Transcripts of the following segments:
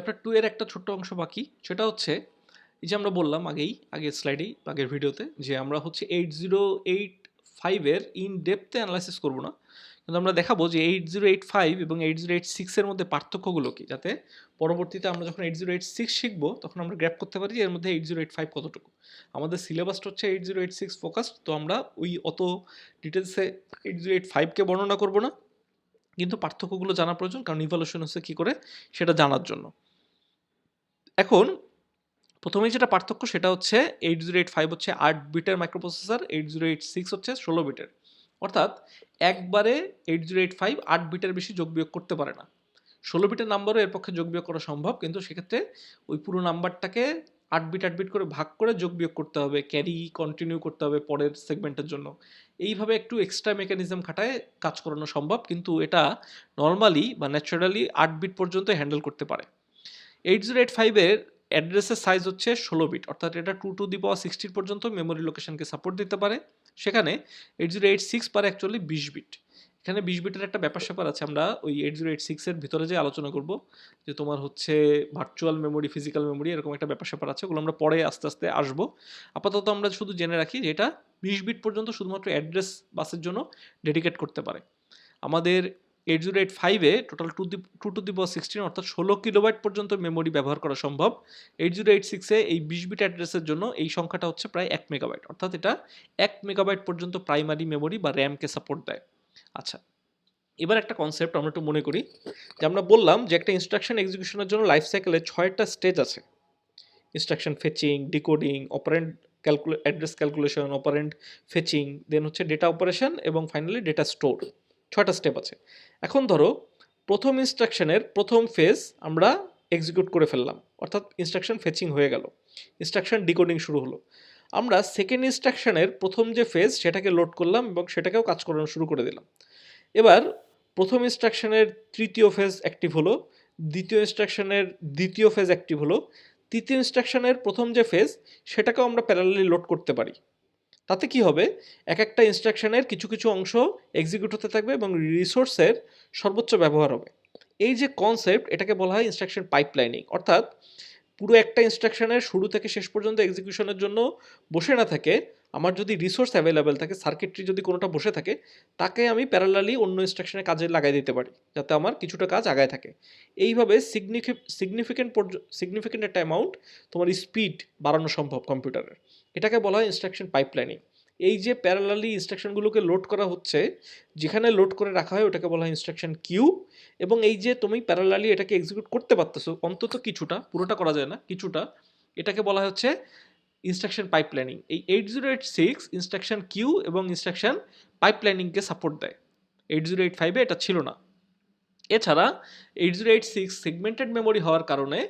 Chapter 2 এর একটা ছোট্ট অংশ বাকি। সেটা হচ্ছে এই যে আমরা বললাম আগের স্লাইডেই, আগের ভিডিওতে যে আমরা হচ্ছে 8085 এর ইন ডেপথ অ্যানালাইসিস করব না। কিন্তু আমরা দেখাবো যে 8085 এবং 8086 এর মধ্যে পার্থক্যগুলো কি? যাতে পরবর্তীতে আমরা যখন 8086 শিখব তখন আমরা গ্র্যাব করতে পারি যে এর মধ্যে 8085 কতটুকু। আমাদের সিলেবাসটা হচ্ছে 8086 ফোকাসড, তো আমরা ওই অত ডিটেইলসে 8085 কে বর্ণনা করব না। কিন্তু পার্থক্যগুলো জানা প্রয়োজন, কারণ ইভ্যালুয়েশন হচ্ছে কি করে সেটা জানার জন্য। এখন প্রথমেই যেটা পার্থক্য সেটা হচ্ছে 8085 হচ্ছে 8 বিটের মাইক্রোপ্রসেসর, 8086 হচ্ছে 16 বিটের। অর্থাৎ একবারে 8085 8 বিটের বেশি যোগ বিয়োগ করতে পারে না। 16 বিটের নাম্বারও এর পক্ষে যোগ বিয়োগ করা সম্ভব, কিন্তু সেক্ষেত্রে ওই পুরো নাম্বারটাকে 8 বিট করে ভাগ করে যোগ বিয়োগ করতে হবে, ক্যারি কন্টিনিউ করতে হবে পরের সেগমেন্টের জন্য। এইভাবে একটু এক্সট্রা মেকানিজম খাটায় কাজ করানো সম্ভব, কিন্তু এটা নর্মালি বা ন্যাচারালি 8 বিট পর্যন্ত হ্যান্ডেল করতে পারে। 8085 এর অ্যাড্রেসের সাইজ হচ্ছে 16 বিট, অর্থাৎ এটা 2 to the power 16 পর্যন্ত মেমোরি লোকেশনকে সাপোর্ট দিতে পারে। সেখানে 8086 পারে অ্যাকচুয়ালি 20 বিট। এখানে 20 বিটের একটা ব্যাপার স্যাপার আছে, আমরা ওই 8086 এর ভিতরে যে আলোচনা করব, যে তোমার হচ্ছে ভার্চুয়াল মেমোরি, ফিজিক্যাল মেমোরি, এরকম একটা ব্যাপার স্যাপার আছে, ওগুলো আমরা পরে আস্তে আস্তে আসবো। আপাতত আমরা শুধু জেনে রাখি যে এটা 20 বিট পর্যন্ত শুধুমাত্র অ্যাড্রেস বাসের জন্য ডেডিকেট করতে পারে। আমাদের 8085-এ টোটাল 2 to the power 16 অর্থাৎ 16 কিলোবাইট পর্যন্ত মেমোরি ব্যবহার করা সম্ভব। 8086-এ এই 20 বিট অ্যাড্রেসের জন্য এই সংখ্যাটা হচ্ছে প্রায় 1 মেগাবাইট, অর্থাৎ এটা 1 মেগাবাইট পর্যন্ত প্রাইমারি মেমোরি বা র্যামকে সাপোর্ট দেয়। আচ্ছা, এবার একটা কনসেপ্ট আমরা একটু মনে করি, যে আমরা বললাম যে একটা ইনস্ট্রাকশন এক্সিকিউশনের জন্য লাইফ সাইকেলে 6টা স্টেজ আছে। Instruction fetching, decoding, operand address calculation, operand fetching, then হচ্ছে ডেটা অপারেশন এবং ফাইনালি ডেটা স্টোর। 6টা স্টেপ আছে। এখন ধরো প্রথম ইনস্ট্রাকশনের প্রথম ফেজ আমরা এক্সিকিউট করে ফেললাম, অর্থাৎ ইনস্ট্রাকশন ফেচিং হয়ে গেল, ইনস্ট্রাকশন ডিকোডিং শুরু হলো। আমরা সেকেন্ড ইনস্ট্রাকশনের প্রথম যে ফেজ সেটাকে লোড করলাম এবং সেটাকেও কাজ করানো শুরু করে দিলাম। এবার প্রথম ইনস্ট্রাকশনের তৃতীয় ফেজ অ্যাক্টিভ হলো, দ্বিতীয় ইনস্ট্রাকশনের দ্বিতীয় ফেজ অ্যাক্টিভ হলো, তৃতীয় ইনস্ট্রাকশনের প্রথম যে ফেজ সেটাকেও আমরা প্যারালালি লোড করতে পারি। তাতে কি হবে, এক একটা ইনস্ট্রাকশনের কিছু কিছু অংশ এক্সিকিউট হতে থাকবে এবং রিসোর্সের সর্বোচ্চ ব্যবহার হবে। এই যে কনসেপ্ট, এটাকে বলা হয় ইনস্ট্রাকশন পাইপলাইনিং। অর্থাৎ পুরো একটা ইনস্ট্রাকশনের শুরু থেকে শেষ পর্যন্ত এক্সিকিউশনের জন্য বসে না থাকে, আমার যদি রিসোর্স অ্যাভেলেবেল থাকে, সার্কিটরি যদি কোনোটা বসে থাকে, তাকে আমি প্যারালালি অন্য ইনস্ট্রাকশনের কাজে লাগাই দিতে পারি, যাতে আমার কিছুটা কাজ আগায় থাকে। এইভাবে সিগনিফিকেন্ট একটা অ্যামাউন্ট তোমার স্পিড বাড়ানো সম্ভব কম্পিউটারের। এটাকে বলা হয় ইনস্ট্রাকশন পাইপলাইনিং। এই যে প্যারালালি ইনস্ট্রাকশনগুলোকে লোড করা হচ্ছে, যেখানে লোড করে রাখা হয় ওটাকে বলা হয় ইনস্ট্রাকশন কিউ। এবং এই যে তুমি প্যারালালি এটাকে এক্সিকিউট করতে পারতেছো অন্তত কিছুটা, পুরোটা করা যায় না, কিছুটা, এটাকে বলা হচ্ছে ইনস্ট্রাকশন পাইপলাইনিং। এই 8086 ইনস্ট্রাকশন কিউ এবং ইনস্ট্রাকশন পাইপলাইনিংকে সাপোর্ট দেয়। 8085-এ এটা ছিল না। এছাড়া 8086 সেগমেন্টেড মেমোরি হওয়ার কারণে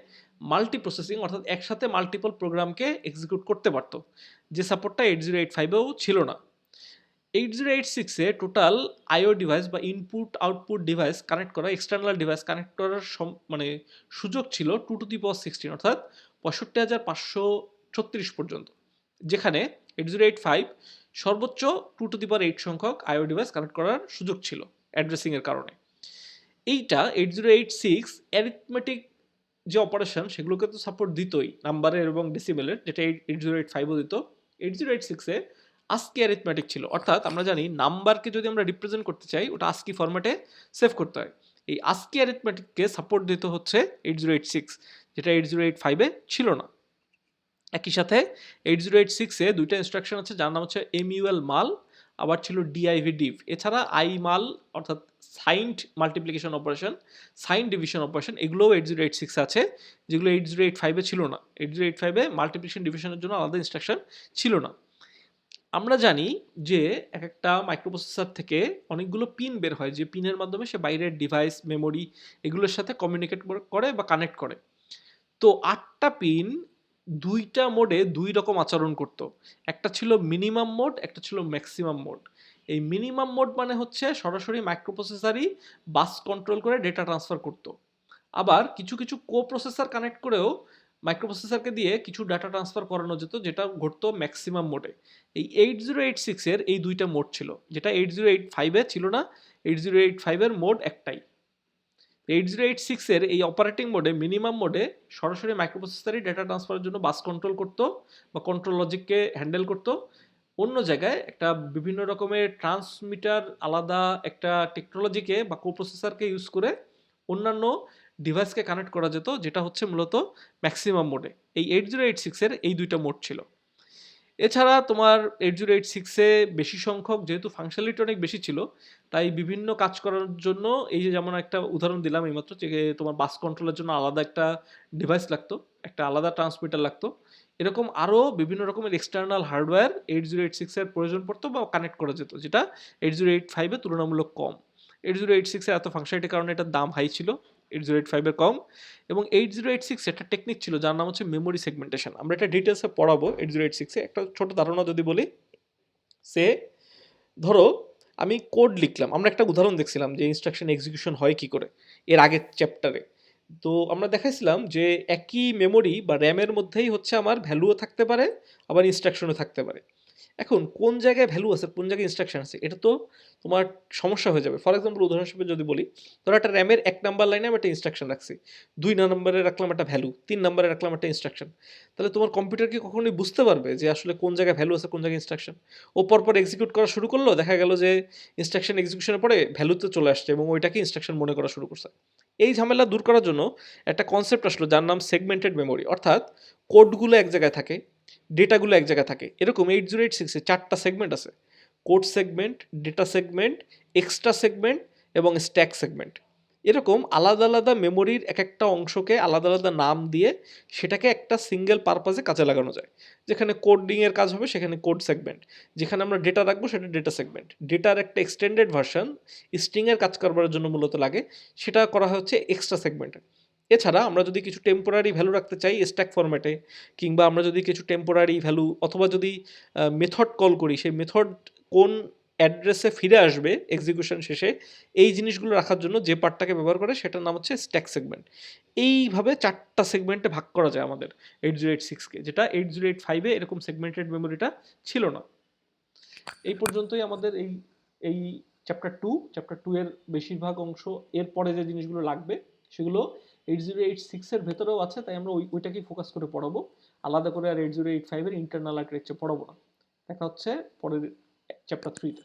মাল্টি প্রসেসিং, অর্থাৎ একসাথে মাল্টিপল প্রোগ্রামকে এক্সিকিউট করতে পারতো, যে সাপোর্টটা 8085-এও ছিল না। 8086-এ টোটাল আইও ডিভাইস বা ইনপুট আউটপুট ডিভাইস কানেক্ট করা, এক্সটার্নাল ডিভাইস কানেক্ট করার মানে সুযোগ ছিল 2 to the power 16, অর্থাৎ 65,536 পর্যন্ত, যেখানে 8085 সর্বোচ্চ 2 to the power 8 সংখ্যক আইও ডিভাইস কানেক্ট করার সুযোগ ছিল অ্যাড্রেসিংয়ের কারণে। এইটা 8086 অ্যারিথমেটিক যে অপারেশন সেগুলোকে তো সাপোর্ট দিতই, নাম্বারের এবং ডেসিমেলের, যেটা 8085-ও দিত। 8086-এ আস্কি অ্যারিথমেটিক ছিল, অর্থাৎ আমরা জানি নাম্বারকে যদি আমরা রিপ্রেজেন্ট করতে চাই ওটা আস্কি ফরম্যাটে সেভ করতে হয়। এই আস্কি অ্যারিথমেটিককে সাপোর্ট দিতে হচ্ছে 8086, যেটা 8085-এ ছিল না। একই সাথে 8086-এ দুইটা ইনস্ট্রাকশন আছে, যার নাম হচ্ছে এমইউএল মাল, আবার ছিল ডিআইভি ডিভ। এছাড়া আই মাল অর্থাৎ signed multiplication operation, sign division operation, এগুলোও 8086 আছে, যেগুলো 8085-এ ছিল না। 8085-এ মাল্টিপ্লিকেশন ডিভিশনের জন্য আলাদা ইনস্ট্রাকশন ছিল না। আমরা জানি যে এক একটা মাইক্রোপ্রসেসর থেকে অনেকগুলো পিন বের হয়, যে পিনের মাধ্যমে সে বাইরের ডিভাইস, মেমোরি এগুলোর সাথে কমিউনিকেট করে বা কানেক্ট করে। তো 8টা পিন 2টা মোডে 2 রকম আচরণ করত। একটা ছিল মিনিমাম মোড, একটা ছিল ম্যাক্সিমাম মোড। এই মিনিমাম মোড মানে হচ্ছে সরাসরি মাইক্রোপ্রসেসরই বাস কন্ট্রোল করে ডেটা ট্রান্সফার করত। আবার কিছু কিছু কোপ্রসেসর কানেক্ট করেও মাইক্রোপ্রসেসরকে দিয়ে কিছু ডাটা ট্রান্সফার করানো যেত, যেটা ঘটতো ম্যাক্সিমাম মোডে। এই 8086-এর এই দুইটা মোড ছিল, যেটা 8085-এ ছিল না। 8085-এর মোড একটাই। 8086 এর এই অপারেটিং মোডে মিনিমাম মোডে সরাসরি মাইক্রোপ্রসেসরই ডেটা ট্রান্সফারের জন্য বাস কন্ট্রোল করতো বা কন্ট্রোল লজিককে হ্যান্ডেল করতো। অন্য জায়গায় একটা বিভিন্ন রকমের ট্রান্সমিটার আলাদা একটা টেকনোলজিকে বা কোপ্রসেসরকে ইউজ করে অন্যান্য ডিভাইসকে কানেক্ট করা যেত, যেটা হচ্ছে মূলত ম্যাক্সিমাম মোডে। এই 8086 এর এই দুইটা মোড ছিল। এছাড়া তোমার 8086-এ বেশি সংখ্যক যেহেতু ফাংশনালিটি অনেক বেশি ছিল, তাই বিভিন্ন কাজ করার জন্য এই যে যেমন একটা উদাহরণ দিলাম এইমাত্র, যে তোমার বাস কন্ট্রোলের জন্য আলাদা একটা ডিভাইস লাগতো, একটা আলাদা ট্রান্সমিটার লাগতো, এরকম আরও বিভিন্ন রকমের এক্সটার্নাল হার্ডওয়্যার 8086-এর প্রয়োজন পড়তো বা কানেক্ট করা যেত, যেটা 8085-এ তুলনামূলক কম। 8086-এর এত ফাংশনালিটির কারণে এটার দাম হাই ছিল, 8085-এর কম। এবং 8086 একটা টেকনিক ছিল যার নাম হচ্ছে মেমোরি সেগমেন্টেশন। আমরা এটা ডিটেলসে পড়াবো। 8086-এ একটা ছোট ধারণা যদি বলি, সে ধরো আমি কোড লিখলাম, আমরা একটা উদাহরণ দেখছিলাম যে ইনস্ট্রাকশন এক্সিকিউশন হয় কি করে এর আগের চ্যাপ্টারে। তো আমরা দেখাইছিলাম যে একই মেমোরি বা র্যামের মধ্যেই হচ্ছে আমার ভ্যালুও থাকতে পারে, আবার ইনস্ট্রাকশনও থাকতে পারে। এখন কোন জায়গায় ভ্যালু আছে, কোন জায়গায় ইনস্ট্রাকশন আছে, এটা তো তোমার সমস্যা হয়ে যাবে। ফর এক্সাম্পল উদাহরণ হিসেবে যদি বলি, ধরো একটা র্যামের 1 নাম্বার লাইনে আমি একটা ইনস্ট্রাকশন রাখছি, 2 নম্বরে রাখলাম একটা ভ্যালু, 3 নম্বরে রাখলাম একটা ইনস্ট্রাকশন। তাহলে তোমার কম্পিউটার কি কখনোই বুঝতে পারবে যে আসলে কোন জায়গায় ভ্যালু আছে, কোন জায়গায় ইনস্ট্রাকশন? ও পরপর এক্সিকিউট করা শুরু করলো, দেখা গেল যে ইনস্ট্রাকশন এক্সিকিউশনের পরে ভ্যালুতে চলে আসছে এবং ওইটাকে ইনস্ট্রাকশন মনে করা শুরু করছে। এই ঝামেলা দূর করার জন্য একটা কনসেপ্ট আসলো যার নাম সেগমেন্টেড মেমোরি, অর্থাৎ কোডগুলো এক জায়গায় থাকে, ডেটাগুলো এক জায়গায় থাকে। এরকম 8086-এ 4টা সেগমেন্ট আছে: code segment, data segment, extra segment এবং স্ট্যাক সেগমেন্ট। এরকম আলাদা আলাদা মেমোরির এক একটা অংশকে আলাদা আলাদা নাম দিয়ে সেটাকে একটা সিঙ্গেল পারপাসে কাজে লাগানো যায়। যেখানে কোডিংয়ের কাজ হবে সেখানে কোড সেগমেন্ট, যেখানে আমরা ডেটা রাখবো সেটা ডেটা সেগমেন্ট। ডেটার একটা এক্সটেন্ডেড ভার্সন স্ট্রিংয়ের কাজ করবার জন্য মূলত লাগে, সেটা করা হচ্ছে এক্সট্রা সেগমেন্টে। এছাড়া আমরা যদি কিছু টেম্পোরারি ভ্যালু রাখতে চাই স্ট্যাক ফরম্যাটে, কিংবা আমরা যদি কিছু টেম্পোরারি ভ্যালু অথবা যদি মেথড কল করি, সেই মেথড কোন অ্যাড্রেসে ফিরে আসবে এক্সিকিউশন শেষে, এই জিনিসগুলো রাখার জন্য যে পার্টটাকে ব্যবহার করে সেটার নাম হচ্ছে স্ট্যাক সেগমেন্ট। এইভাবে 4টা সেগমেন্টে ভাগ করা যায় আমাদের 8086-কে, যেটা 8085-এ এরকম সেগমেন্টেড মেমোরিটা ছিল না। এই পর্যন্তই আমাদের এই এই চ্যাপ্টার টু এর বেশিরভাগ অংশ। এর পরে যে জিনিসগুলো লাগবে সেগুলো 8086-এর ভেতরেও আছে, তাই আমরা ওইটাকেই ফোকাস করে পড়াবো। আলাদা করে আর 8085-এর ইন্টারনাল আর্কিটেকচার পড়াবো না। দেখা হচ্ছে পরের চ্যাপ্টার 3-তে।